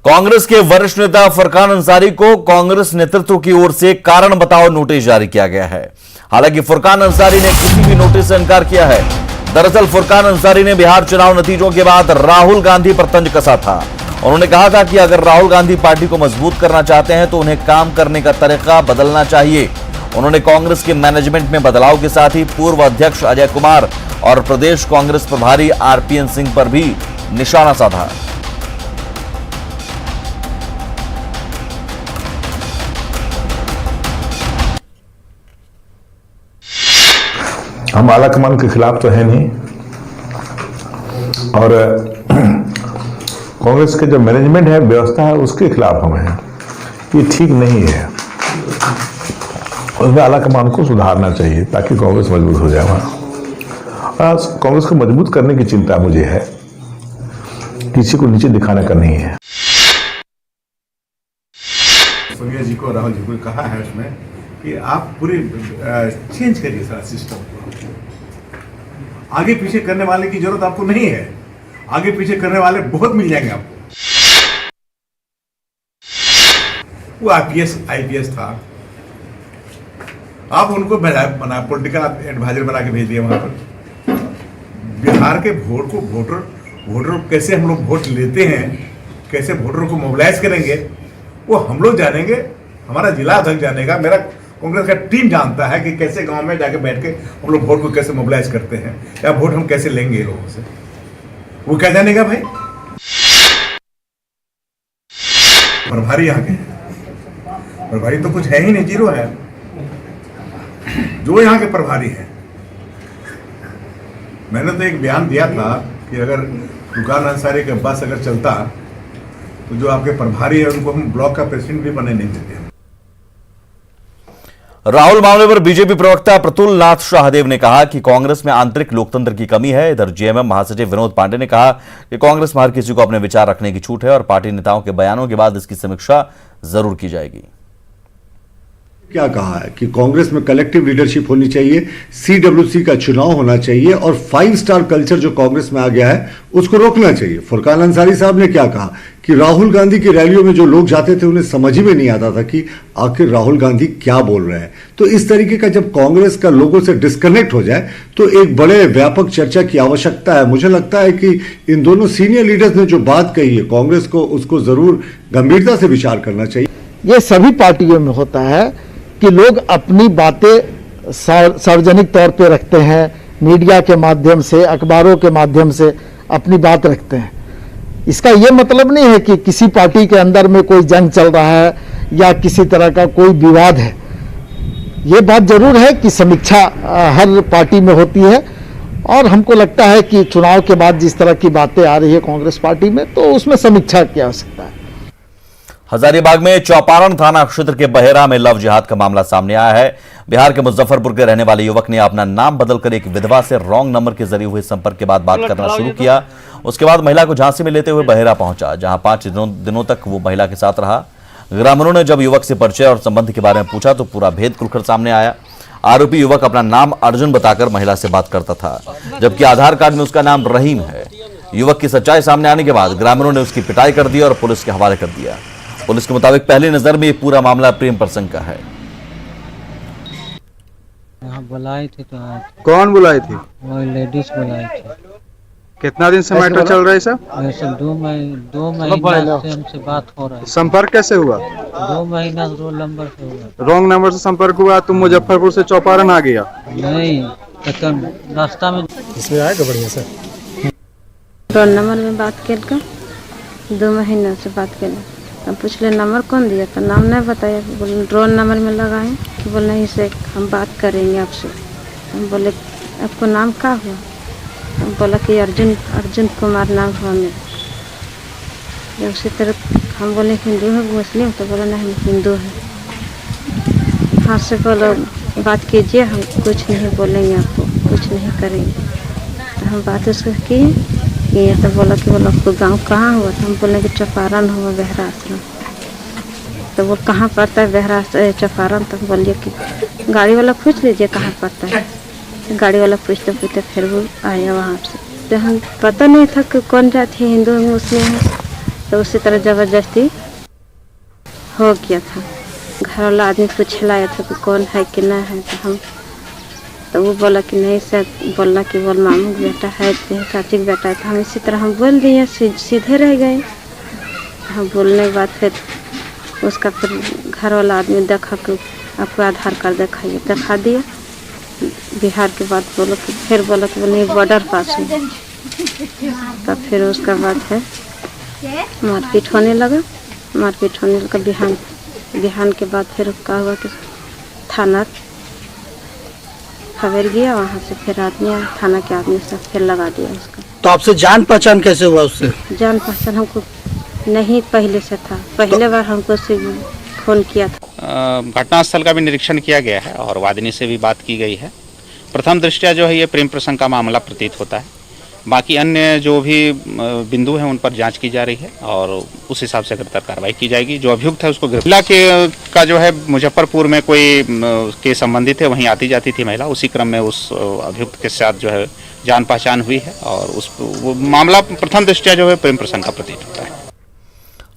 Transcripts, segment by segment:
कांग्रेस के वरिष्ठ नेता फरकान अंसारी को कांग्रेस नेतृत्व की ओर से कारण बताओ नोटिस जारी किया गया है। हालांकि फरकान अंसारी ने किसी भी नोटिस से इनकार किया है। दरअसल फरकान अंसारी ने बिहार चुनाव नतीजों के बाद राहुल गांधी पर तंज कसा था। उन्होंने कहा था कि अगर राहुल गांधी पार्टी को मजबूत करना चाहते हैं तो उन्हें काम करने का तरीका बदलना चाहिए। उन्होंने कांग्रेस के मैनेजमेंट में बदलाव के साथ ही पूर्व अध्यक्ष अजय कुमार और प्रदेश कांग्रेस प्रभारी आरपीएन सिंह पर भी निशाना साधा। हम आला कमान के खिलाफ तो है नहीं, और कांग्रेस के जो मैनेजमेंट है, व्यवस्था है, उसके खिलाफ हम हैं। ये ठीक नहीं है। उसमें आला कमान को सुधारना चाहिए ताकि कांग्रेस मजबूत हो जाए। वहां कांग्रेस को मजबूत करने की चिंता मुझे है, किसी को नीचे दिखाने का नहीं है। सोनिया जी को, राहुल जी को कहा है उसमें कि आप पूरी चेंज करिए सारा सिस्टम को। आगे पीछे करने वाले की जरूरत आपको नहीं है। आगे पीछे करने वाले बहुत मिल जाएंगे आपको। वो आईपीएस था, आप उनको बना पॉलिटिकल एडवाइजर बना के भेज दिए वहां पर। बिहार के वोटर कैसे हम लोग वोट लेते हैं, कैसे वोटरों को मोबिलाइज करेंगे, वो हम लोग जानेंगे। हमारा जिला अध्यक्ष जानेगा, मेरा कांग्रेस का टीम जानता है कि कैसे गांव में जाके बैठ के हम लोग वोट को कैसे मोबिलाइज करते हैं, या वोट हम कैसे लेंगे लोगों से। वो क्या जानेगा भाई? प्रभारी यहाँ के हैं, प्रभारी तो कुछ है ही नहीं, जीरो है। जो यहाँ के प्रभारी हैं, मैंने तो एक बयान दिया था कि अगर फरकान अंसारी का बस अगर चलता तो जो आपके प्रभारी है उनको हम ब्लॉक का प्रेसिडेंट भी बनने नहीं देते। राहुल मामले पर बीजेपी प्रवक्ता प्रतुल नाथ शाहदेव ने कहा कि कांग्रेस में आंतरिक लोकतंत्र की कमी है। इधर जेएमएम महासचिव विनोद पांडे ने कहा कि कांग्रेस में हर किसी को अपने विचार रखने की छूट है और पार्टी नेताओं के बयानों के बाद इसकी समीक्षा जरूर की जाएगी। क्या कहा है कि कांग्रेस में कलेक्टिव लीडरशिप होनी चाहिए, सीडब्ल्यूसी का चुनाव होना चाहिए और 5 स्टार कल्चर जो कांग्रेस में आ गया है उसको रोकना चाहिए। फरकान अंसारी साहब ने क्या कहा कि राहुल गांधी की रैलियों में जो लोग जाते थे उन्हें समझ ही में नहीं आता था कि आखिर राहुल गांधी क्या बोल रहे हैं। तो इस तरीके का जब कांग्रेस का लोगों से डिस्कनेक्ट हो जाए तो एक बड़े व्यापक चर्चा की आवश्यकता है। मुझे लगता है कि इन दोनों सीनियर लीडर्स ने जो बात कही है, कांग्रेस को उसको जरूर गंभीरता से विचार करना चाहिए। ये सभी पार्टियों में होता है कि लोग अपनी बातें सार्वजनिक तौर पे रखते हैं, मीडिया के माध्यम से, अखबारों के माध्यम से अपनी बात रखते हैं। इसका ये मतलब नहीं है कि किसी पार्टी के अंदर में कोई जंग चल रहा है या किसी तरह का कोई विवाद है। ये बात जरूर है कि समीक्षा हर पार्टी में होती है और हमको लगता है कि चुनाव के बाद जिस तरह की बातें आ रही है कांग्रेस पार्टी में, तो उसमें समीक्षा की आवश्यकता है। हजारीबाग में चौपारण थाना क्षेत्र के बहेरा में लव जिहाद का मामला सामने आया है। बिहार के मुजफ्फरपुर के रहने वाले युवक ने अपना नाम बदलकर एक विधवा से रॉन्ग नंबर के जरिए हुए संपर्क के बाद बात करना शुरू किया। उसके बाद महिला को झांसी में लेते हुए बहेरा पहुंचा, जहां 5 दिनों तक वो महिला के साथ रहा। ग्रामीणों ने जब युवक से परिचय और संबंध के बारे में पूछा तो पूरा भेद खुलकर सामने आया। आरोपी युवक अपना नाम अर्जुन बताकर महिला से बात करता था, जबकि आधार कार्ड में उसका नाम रहीम है। युवक की सच्चाई सामने आने के बाद ग्रामीणों ने उसकी पिटाई कर दी और पुलिस के हवाले कर दिया। पुलिस के मुताबिक पहली नजर में ये पूरा मामला प्रेम प्रसंग का है। बुलाए थे तो कौन बुलाए थे? वो लेडीज बुलाए थे। कितना दिन से मैटर चल रहा है सर? वैसे 2 महीना से हमसे बात हो रहा है। संपर्क कैसे हुआ? 2 महीना रोल नंबर से हुआ। रॉन्ग नंबर से संपर्क हुआ। तुम मुजफ्फरपुर से चौपारण आ गया? नहीं, रास्ता में इसमें आएगा बढ़िया सर। रोल नंबर में बात कर 2 महीना से बात कर, हम पूछले नंबर कौन दिया, तो नाम नहीं बताया। बोले रोल नंबर में लगाए, बोले नहीं से हम बात करेंगे आपसे। हम बोले आपको नाम क्या हुआ? हम बोला कि अर्जुन कुमार नाम हुआ मेरा। उसी तरह हम बोले हिंदू है मुस्लिम, तो बोला नहीं हिंदू है। हाँ से बोलो बात कीजिए, हम कुछ नहीं बोलेंगे आपको, कुछ नहीं करेंगे। तो हम बात उसको किए ये, तो बोला कि बोला आपको गांव कहाँ हुआ? तो हम बोले कि चौपारण हुआ बहरा आश्रम। तो वो कहाँ पड़ता है बहरा चौपारण? तो बोलिए कि गाड़ी वाला पूछ लीजिए कहाँ पड़ता है। तो गाड़ी वाला पूछते पूछते फिर वो आया वहाँ से। तो हम पता नहीं था कि कौन जाति है, हिंदू मुस्लिम है। तो उसी तरह जबरदस्ती हो गया था। घर वाला आदमी पूछ लाया था कि कौन है कि नहीं है, तो वो बोला कि नहीं सर, बोला कि बोल मामू का बेटा है, चाची का बेटा है। तो हम इसी तरह हम बोल दिए, सीधे रह गए। हम बोलने के बाद फिर उसका फिर घर वाला आदमी देखा कि आपको आधार कार्ड दिखाइए, दिखा दिया। बिहार के बाद बोलो कि फिर बोला कि नहीं बॉर्डर पास है। तब फिर उसका बाद है मारपीट होने लगा। मारपीट होने लगा बिहान के बाद फिर क्या हुआ कि थाना खबर गया, वहाँ से फिर आदमी आया, थाना के आदमी से फिर लगा दिया उसका। तो आपसे जान पहचान कैसे हुआ उससे? जान पहचान हमको नहीं पहले से था, पहले बार हमको फोन किया था। घटनास्थल का भी निरीक्षण किया गया है और वादिनी से भी बात की गई है। प्रथम दृष्टया जो है ये प्रेम प्रसंग का मामला प्रतीत होता है। बाकी अन्य जो भी बिंदु हैं उन पर जांच की जा रही है और उस हिसाब से अग्रतर कार्रवाई की जाएगी। जो अभियुक्त है उसको गिरफ्तार का जो है मुजफ्फरपुर में कोई के संबंधित है, वहीं आती जाती थी महिला, उसी क्रम में उस अभियुक्त के साथ जो है जान पहचान हुई है और वो मामला प्रथम दृष्टया जो है प्रेम प्रसंग का प्रतीत होता है।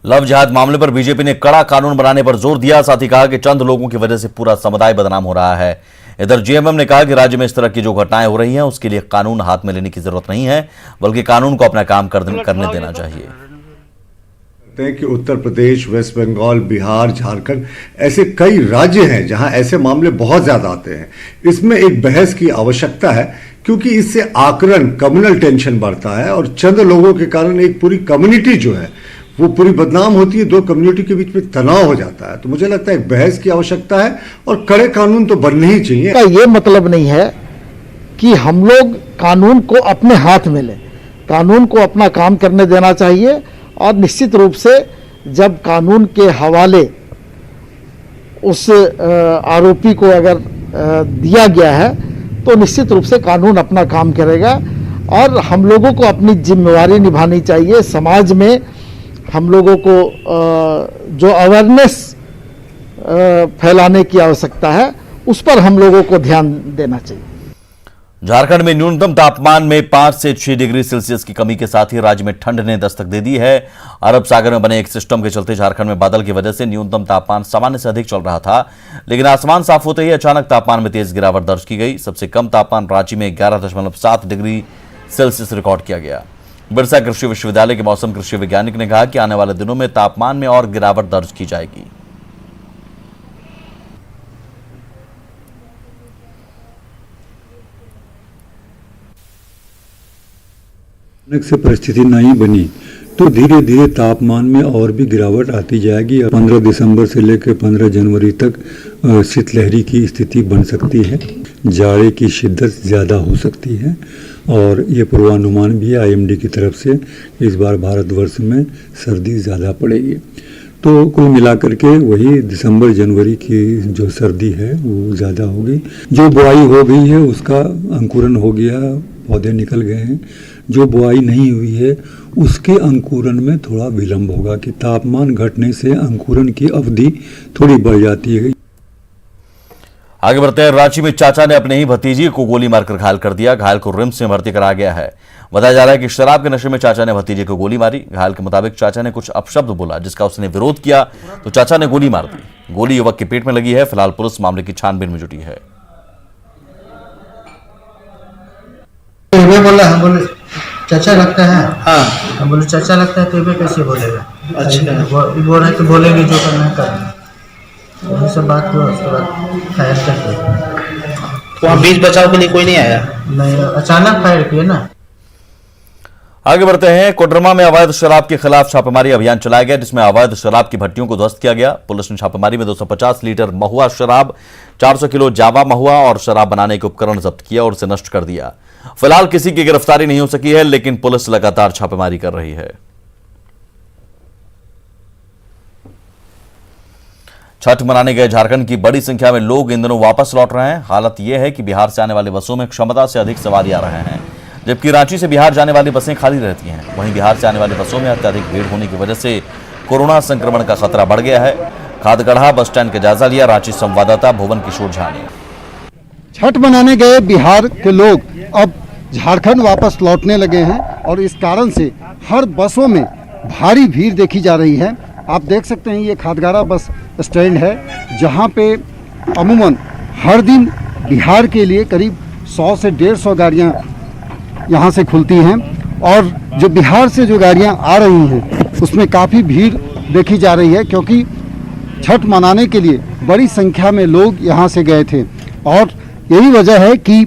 लव जिहाद मामले पर बीजेपी ने कड़ा कानून बनाने पर जोर दिया, साथ ही कहा कि चंद लोगों की वजह से पूरा समुदाय बदनाम हो रहा है। इधर जेएमएम ने कहा कि राज्य में इस तरह की जो घटनाएं हो रही हैं उसके लिए कानून हाथ में लेने की जरूरत नहीं है, बल्कि कानून को अपना काम करने देना चाहिए। हैं कि उत्तर प्रदेश, वेस्ट बंगाल, बिहार, झारखंड ऐसे कई राज्य हैं जहां ऐसे मामले बहुत ज्यादा आते हैं। इसमें एक बहस की आवश्यकता है क्योंकि इससे आकरण, कम्युनल टेंशन बढ़ता है और चंद लोगों के कारण एक पूरी कम्युनिटी जो है वो पूरी बदनाम होती है। दो कम्युनिटी के बीच में तनाव हो जाता है। तो मुझे लगता है एक बहस की आवश्यकता है और कड़े कानून तो बनने ही चाहिए। का ये मतलब नहीं है कि हम लोग कानून को अपने हाथ में लें, कानून को अपना काम करने देना चाहिए। और निश्चित रूप से जब कानून के हवाले उस आरोपी को अगर दिया गया है तो निश्चित रूप से कानून अपना काम करेगा और हम लोगों को अपनी जिम्मेवारी निभानी चाहिए। समाज में हम लोगों को जो अवेयरनेस फैलाने की आवश्यकता है उस पर हम लोगों को ध्यान देना चाहिए। झारखंड में न्यूनतम तापमान में 5 से 6 डिग्री सेल्सियस की कमी के साथ ही राज्य में ठंड ने दस्तक दे दी है। अरब सागर में बने एक सिस्टम के चलते झारखंड में बादल की वजह से न्यूनतम तापमान सामान्य से अधिक चल रहा था, लेकिन आसमान साफ होते ही अचानक तापमान में तेज गिरावट दर्ज की गई। सबसे कम तापमान रांची में 11.7 डिग्री सेल्सियस रिकॉर्ड किया गया। बिरसा कृषि विश्वविद्यालय के मौसम कृषि वैज्ञानिक ने कहा कि आने वाले दिनों में तापमान में और गिरावट दर्ज की जाएगी। से परिस्थिति नहीं बनी तो धीरे धीरे तापमान में और भी गिरावट आती जाएगी। 15 दिसंबर से लेकर 15 जनवरी तक शीतलहरी की स्थिति बन सकती है, जाड़े की शिद्दत ज़्यादा हो सकती है और ये पूर्वानुमान भी है आईएमडी की तरफ से इस बार भारतवर्ष में सर्दी ज़्यादा पड़ेगी। तो कुल मिलाकर के वही दिसंबर जनवरी की जो सर्दी है वो ज़्यादा होगी। जो बुआई हो गई है उसका अंकुरन हो गया, पौधे निकल गए हैं। जो बुआई नहीं हुई है उसके अंकुरन में थोड़ा विलंब होगा कि तापमान घटने से अंकुरन की अवधि थोड़ी बढ़ जाती है। आगे बढ़ते हैं। रांची में चाचा ने अपने ही भतीजी को गोली मारकर घायल कर दिया। घायल को रिम्स में भर्ती कराया गया है। बताया जा रहा है कि शराब के नशे में चाचा ने भतीजे को गोली मारी। घायल के मुताबिक चाचा ने कुछ अपशब्द बोला जिसका उसने विरोध किया तो चाचा ने गोली मार दी। गोली युवक के पेट में लगी है। फिलहाल पुलिस मामले की छानबीन में जुटी है। बोला, हम बोले चाचा लगता है। हाँ, हम बोले चाचा लगता है तो कैसे बोलेगा? अच्छा, बोल रहे तो बोलेंगे जो करना है करना। वही सब बात हुआ, उसके बाद फायर कर दिया। वहाँ बीच बचाव के लिए कोई नहीं आया? नहीं, अचानक फायर किया ना। आगे बढ़ते हैं। कोडरमा में अवैध शराब के खिलाफ छापेमारी अभियान चलाया गया जिसमें अवैध शराब की भट्टियों को ध्वस्त किया गया। पुलिस ने छापेमारी में 250 लीटर महुआ शराब, 400 किलो जावा महुआ और शराब बनाने के उपकरण जब्त किया और उसे नष्ट कर दिया। फिलहाल किसी की गिरफ्तारी नहीं हो सकी है, लेकिन पुलिस लगातार छापेमारी कर रही है। छठ मनाने गए झारखंड की बड़ी संख्या में लोग इन दिनों वापस लौट रहे हैं। हालत यह है कि बिहार से आने वाली बसों में क्षमता से अधिक सवारी आ रहे हैं, जबकि रांची से बिहार जाने वाली बसें खाली रहती हैं। वहीं बिहार से आने वाली बसों में अत्यधिक भीड़ होने की वजह से कोरोना संक्रमण का खतरा बढ़ गया है। खादगढ़ा बस स्टैंड का जायजा लिया रांची संवाददाता भुवन किशोर झा ने। छठ मनाने गए बिहार के लोग अब झारखंड वापस लौटने लगे हैं और इस कारण से हर बसों में भारी भीड़ देखी जा रही है। आप देख सकते हैं ये खादगारा बस स्टैंड है जहां पे अमूमन हर दिन बिहार के लिए करीब 100 से 150 गाड़ियां यहां से खुलती हैं और जो बिहार से जो गाड़ियां आ रही हैं उसमें काफ़ी भीड़ देखी जा रही है, क्योंकि छठ मनाने के लिए बड़ी संख्या में लोग यहां से गए थे और यही वजह है कि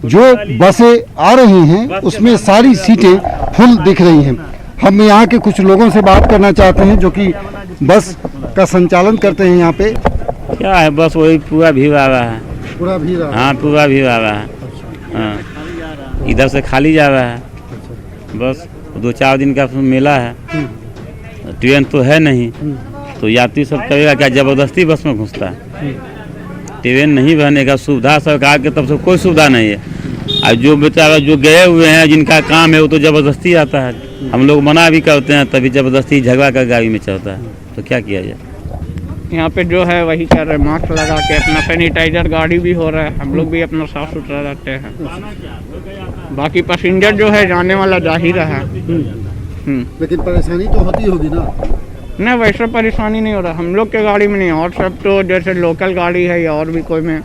जो बसें आ रही हैं उसमें सारी सीटें फुल दिख रही हैं। हम यहाँ के कुछ लोगों से बात करना चाहते हैं जो कि बस का संचालन करते हैं यहाँ पे। क्या है, बस वही पूरा भीड़ आ रहा है। पूरा भीड़ आ रहा है? हाँ, पूरा भीड़ आ रहा है। हाँ, इधर से खाली जा रहा है। बस 2-4 दिन का मेला है, ट्रेन तो है नहीं, तो यात्री सब करेगा क्या, जबरदस्ती बस में घुसता है। ट्रेन नहीं रहने का सुविधा सरकार की तरफ से कोई सुविधा नहीं है। और जो बेचारा जो गए हुए हैं जिनका काम है वो तो जबरदस्ती आता है। हम लोग मना भी करते हैं तभी जबरदस्ती झगड़ा कर गाड़ी में चढ़ता है, तो क्या किया जाए। यहाँ पे जो है वही कर रहे, मास्क लगा के अपना सैनिटाइजर गाड़ी भी हो रहा है, हम लोग भी अपना साफ सुथरा रखते हैं। बाकी पैसेंजर जो है जाने वाला जा ही रहा है। लेकिन परेशानी तो होती होगी ना? नहीं, वैसे परेशानी नहीं हो रहा, हम लोग के गाड़ी में नहीं, और सब तो जैसे लोकल गाड़ी है या और भी कोई में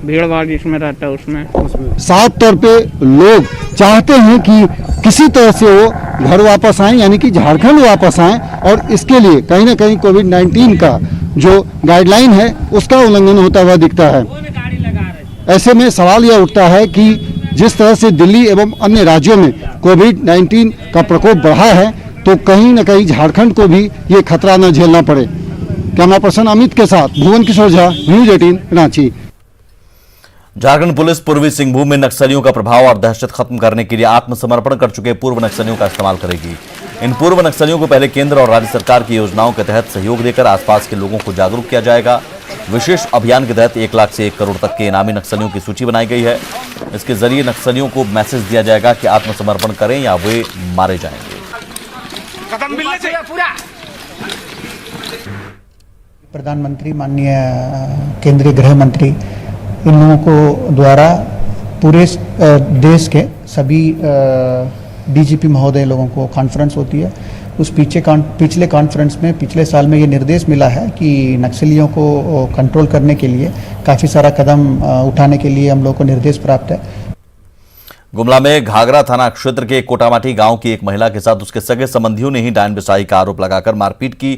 भीड़ भाड़ जिसमें रहता है उसमें। साफ तौर पे लोग चाहते हैं कि किसी तरह से वो घर वापस आएं, यानी कि झारखंड वापस आएं, और इसके लिए कहीं ना कहीं कोविड-19 का जो गाइडलाइन है उसका उल्लंघन होता हुआ दिखता है। ऐसे में सवाल यह उठता है कि जिस तरह से दिल्ली एवं अन्य राज्यों में कोविड-19 का प्रकोप बढ़ा है तो कहीं न कहीं झारखंड को भी ये खतरा न झेलना पड़े। कैमरा पर्सन अमित के साथ भुवन किशोर झा, न्यूज 18 रांची। झारखंड पुलिस पूर्वी सिंहभूम में नक्सलियों का प्रभाव और दहशत खत्म करने के लिए आत्मसमर्पण कर चुके पूर्व नक्सलियों का इस्तेमाल करेगी। इन पूर्व नक्सलियों को पहले केंद्र और राज्य सरकार की योजनाओं के तहत सहयोग देकर आसपास के लोगों को जागरूक किया जाएगा। विशेष अभियान के तहत 1 लाख से 1 करोड़ तक के इनामी नक्सलियों की सूची बनाई गई है। इसके जरिए नक्सलियों को मैसेज दिया जाएगा कि आत्मसमर्पण करें या वे मारे जाएंगे। प्रधानमंत्री, माननीय केंद्रीय गृह मंत्री, इन लोगों को द्वारा पूरे देश के सभी डीजीपी महोदय लोगों को कॉन्फ्रेंस होती है। उस पिछले कॉन्फ्रेंस में पिछले साल में ये निर्देश मिला है कि नक्सलियों को कंट्रोल करने के लिए काफ़ी सारा कदम उठाने के लिए हम लोग को निर्देश प्राप्त है। गुमला में घाघरा थाना क्षेत्र के कोटामाटी गांव की एक महिला के साथ उसके सगे संबंधियों ने ही डायन बिसाही का आरोप लगाकर मारपीट की।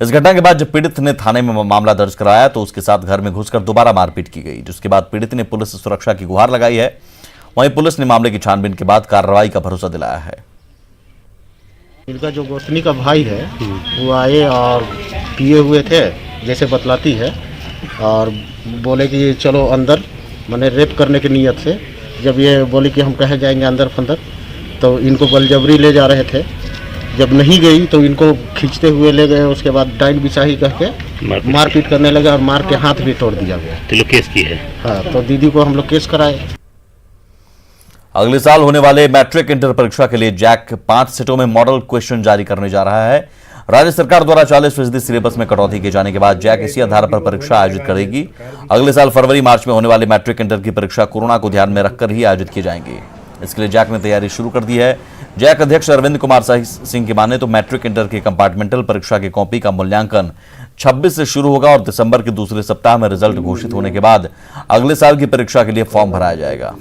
इस घटना के बाद जब पीड़ित ने थाने में मामला दर्ज कराया तो उसके साथ घर में घुसकर दोबारा मारपीट की गई, जिसके बाद पीड़ित ने पुलिस से सुरक्षा की गुहार लगाई है। वहीं पुलिस ने मामले की छानबीन के बाद कार्रवाई का भरोसा दिलाया है। इनका जो गोतनी का भाई है वो आए और पिए हुए थे जैसे बतलाती है, और बोले कि चलो अंदर, मैंने रेप करने की नीयत से। जब ये बोले कि हम कहे जाएंगे अंदर फंदर, तो इनको बलजबरी ले जा रहे थे। जब नहीं गई तो इनको खींचते हुए ले गए। उसके बाद डाइन बिसाही कह के मारपीट करने लगे और मार के हाथ भी तोड़ दिया गया। तो लोग केस की है? हाँ, तो दीदी को हम लोग केस कराए। अगले साल होने वाले मैट्रिक इंटर परीक्षा के लिए जैक 5 सेटों में मॉडल क्वेश्चन जारी करने जा रहा है। राज्य सरकार द्वारा 40% सिलेबस में कटौती किए जाने के बाद जैक इसी आधार पर परीक्षा आयोजित करेगी। अगले साल फरवरी मार्च में होने वाले मैट्रिक इंटर की परीक्षा कोरोना को ध्यान में रखकर ही आयोजित की जाएंगी। इसके लिए जैक ने तैयारी शुरू कर दी है। जैक अध्यक्ष अरविंद कुमार सिंह की माने तो मैट्रिक इंटर की कंपार्टमेंटल परीक्षा की कॉपी का मूल्यांकन 26 से शुरू होगा और दिसंबर के दूसरे सप्ताह में रिजल्ट घोषित होने के बाद अगले साल की परीक्षा के लिए फॉर्म भराया जाएगा।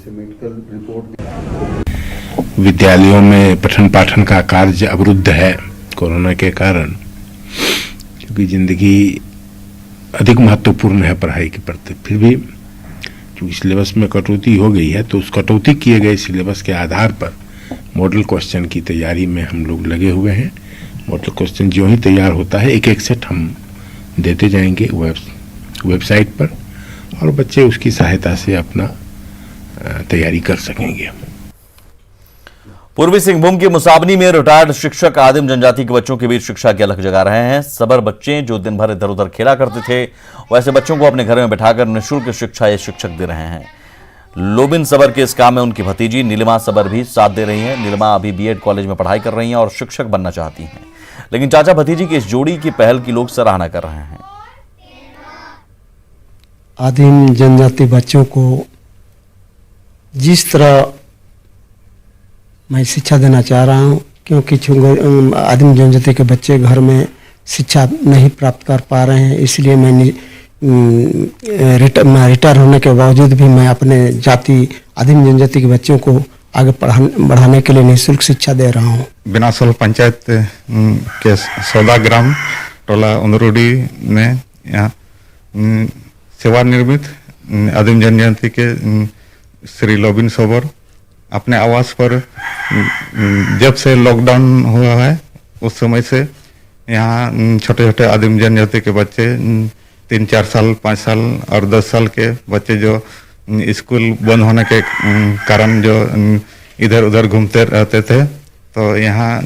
विद्यालयों में पठन पाठन का कार्य अवरुद्ध है कोरोना के कारण, क्योंकि जिंदगी अधिक महत्वपूर्ण है पढ़ाई के प्रति। फिर भी क्योंकि सिलेबस में कटौती हो गई है तो उस कटौती किए गए सिलेबस के आधार पर मॉडल क्वेश्चन की तैयारी में हम लोग लगे हुए हैं। मॉडल क्वेश्चन जो ही तैयार होता है एक सेट हम देते जाएंगे वेबसाइट पर, और बच्चे उसकी सहायता से अपना तैयारी कर सकेंगे। पूर्वी सिंहभूम के मुसाबनी में रिटायर्ड शिक्षक आदिम जनजाति के बच्चों के बीच शिक्षा की अलख जगा रहे हैं। सबर बच्चे जो दिन भर इधर उधर खेला करते थे, वैसे बच्चों को अपने घर में बिठाकर निःशुल्क शिक्षा ये शिक्षक दे रहे हैं। लोबिन सबर के इस काम में उनकी भतीजी नीलिमा सबर भी साथ दे रही हैं। नीलिमा अभी बीएड कॉलेज में पढ़ाई कर रही हैं और शिक्षक बनना चाहती हैं, लेकिन चाचा भतीजी की इस जोड़ी की पहल की लोग सराहना कर रहे हैं। आदिम जनजाति बच्चों को जिस तरह मैं शिक्षा देना चाह रहा हूँ क्योंकि आदिम जनजाति के बच्चे घर में शिक्षा नहीं प्राप्त कर पा रहे हैं, इसलिए मैंने रिटायर होने के बावजूद भी मैं अपने जाति आदिम जनजाति के बच्चों को आगे बढ़ाने के लिए निःशुल्क शिक्षा दे रहा हूँ। बिनासोल पंचायत के 14 ग्राम टोला उंदरुडी में यहाँ सेवानिवृत्त आदिम जनजाति के श्री लोबिन सोबर अपने आवास पर जब से लॉकडाउन हुआ है उस समय से यहाँ छोटे छोटे आदिम जनजाति के बच्चे 3-4 साल 5 साल और 10 साल के बच्चे जो स्कूल बंद होने के कारण जो इधर उधर घूमते रहते थे, तो यहाँ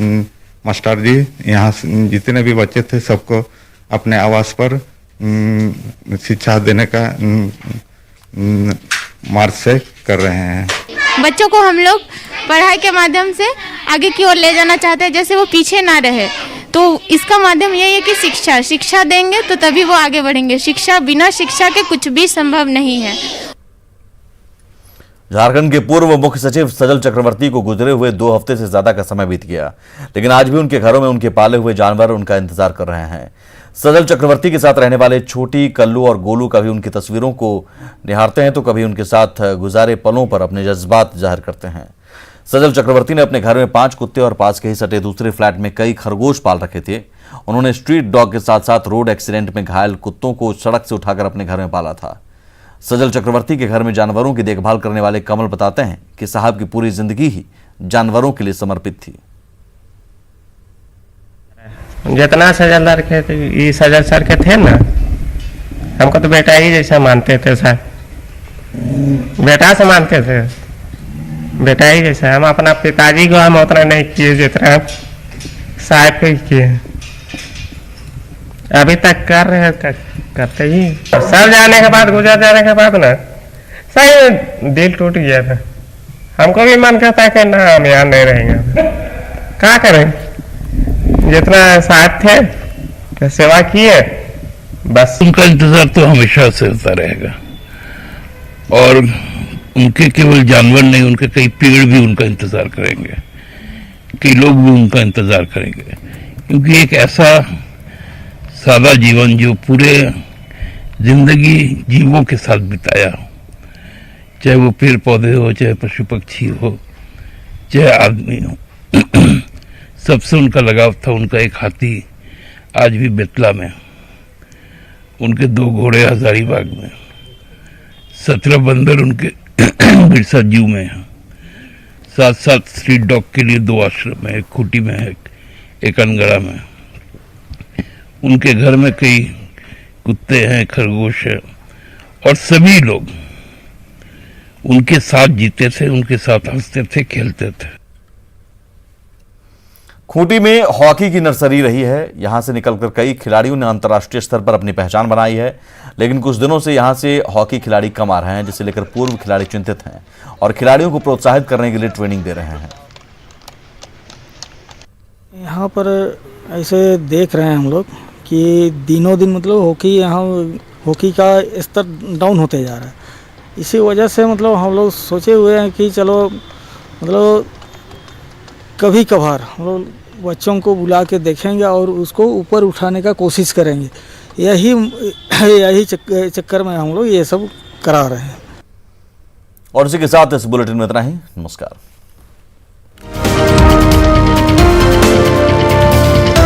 मास्टर जी यहाँ जितने भी बच्चे थे सबको अपने आवास पर शिक्षा देने का मार्च से कर रहे हैं। बच्चों को हम लोग पढ़ाई के माध्यम से आगे की ओर ले जाना चाहते हैं, जैसे वो पीछे ना रहे। तो इसका माध्यम यही है कि शिक्षा देंगे तो तभी वो आगे बढ़ेंगे। बिना शिक्षा के कुछ भी संभव नहीं है। झारखंड के पूर्व मुख्य सचिव सजल चक्रवर्ती को गुजरे हुए 2 हफ्ते से ज्यादा का समय बीत गया, लेकिन आज भी उनके घरों में उनके पाले हुए जानवर उनका इंतजार कर रहे हैं। सजल चक्रवर्ती के साथ रहने वाले छोटी, कल्लू और गोलू कभी उनकी तस्वीरों को निहारते हैं तो कभी उनके साथ गुजारे पलों पर अपने जज्बात जाहिर करते हैं। सजल चक्रवर्ती ने अपने घर में 5 कुत्ते और पास के ही सटे दूसरे फ्लैट में कई खरगोश पाल रखे थे। उन्होंने स्ट्रीट डॉग के साथ साथ रोड एक्सीडेंट में घायल कुत्तों को सड़क से उठाकर अपने घर में पाला था। सजल चक्रवर्ती के घर में जानवरों की देखभाल करने वाले कमल बताते हैं कि साहब की पूरी जिंदगी ही जानवरों के लिए समर्पित थी। जितना सजल सर के थे ना, हमको तो बेटा ही जैसा मानते थे सर, बेटा से मानते थे, बेटा ही जैसा। हम अपना पिताजी को हम उतना नहीं किए जितना साहब को किए, अभी तक कर रहे हैं, करते ही। सर जाने के बाद, गुजर जाने के बाद ना सही दिल टूट गया था। हमको भी मन करता है कि ना हम यहाँ नहीं रहेंगे, क्या करें। जितना साथ थे सेवा किए, बस उनका इंतजार तो हमेशा से होता रहेगा। और उनके केवल जानवर नहीं, उनके कई पेड़ भी उनका इंतजार करेंगे, कई लोग भी उनका इंतजार करेंगे, क्योंकि एक ऐसा सादा जीवन जो पूरे जिंदगी जीवों के साथ बिताया, चाहे वो पेड़ पौधे हो, चाहे पशु पक्षी हो, चाहे आदमी हो, सबसे उनका लगाव था। उनका एक हाथी आज भी बेतला में, उनके 2 घोड़े हजारीबाग में, 17 बंदर उनके बिरसा जू में है, 7 स्ट्रीट डॉग के लिए 2 आश्रम है, एक खूटी में है, एक अनगढ़ा में। उनके घर में कई कुत्ते हैं, खरगोश है, और सभी लोग उनके साथ जीते थे, उनके साथ हंसते थे, खेलते थे। खूंटी में हॉकी की नर्सरी रही है। यहां से निकलकर कई खिलाड़ियों ने अंतर्राष्ट्रीय स्तर पर अपनी पहचान बनाई है, लेकिन कुछ दिनों से यहां से हॉकी खिलाड़ी कम आ रहे हैं, जिसे लेकर पूर्व खिलाड़ी चिंतित हैं और खिलाड़ियों को प्रोत्साहित करने के लिए ट्रेनिंग दे रहे हैं। यहाँ पर ऐसे देख रहे हैं हम लोग कि दिनों दिन मतलब हॉकी का स्तर डाउन होते जा रहा है। इसी वजह से मतलब हम लोग सोचे हुए हैं कि चलो मतलब कभी कभार हम लोग बच्चों को बुला के देखेंगे और उसको ऊपर उठाने का कोशिश करेंगे। यही चक्कर में हम लोग ये सब करा रहे हैं। और इसी के साथ इस बुलेटिन में इतना ही। नमस्कार।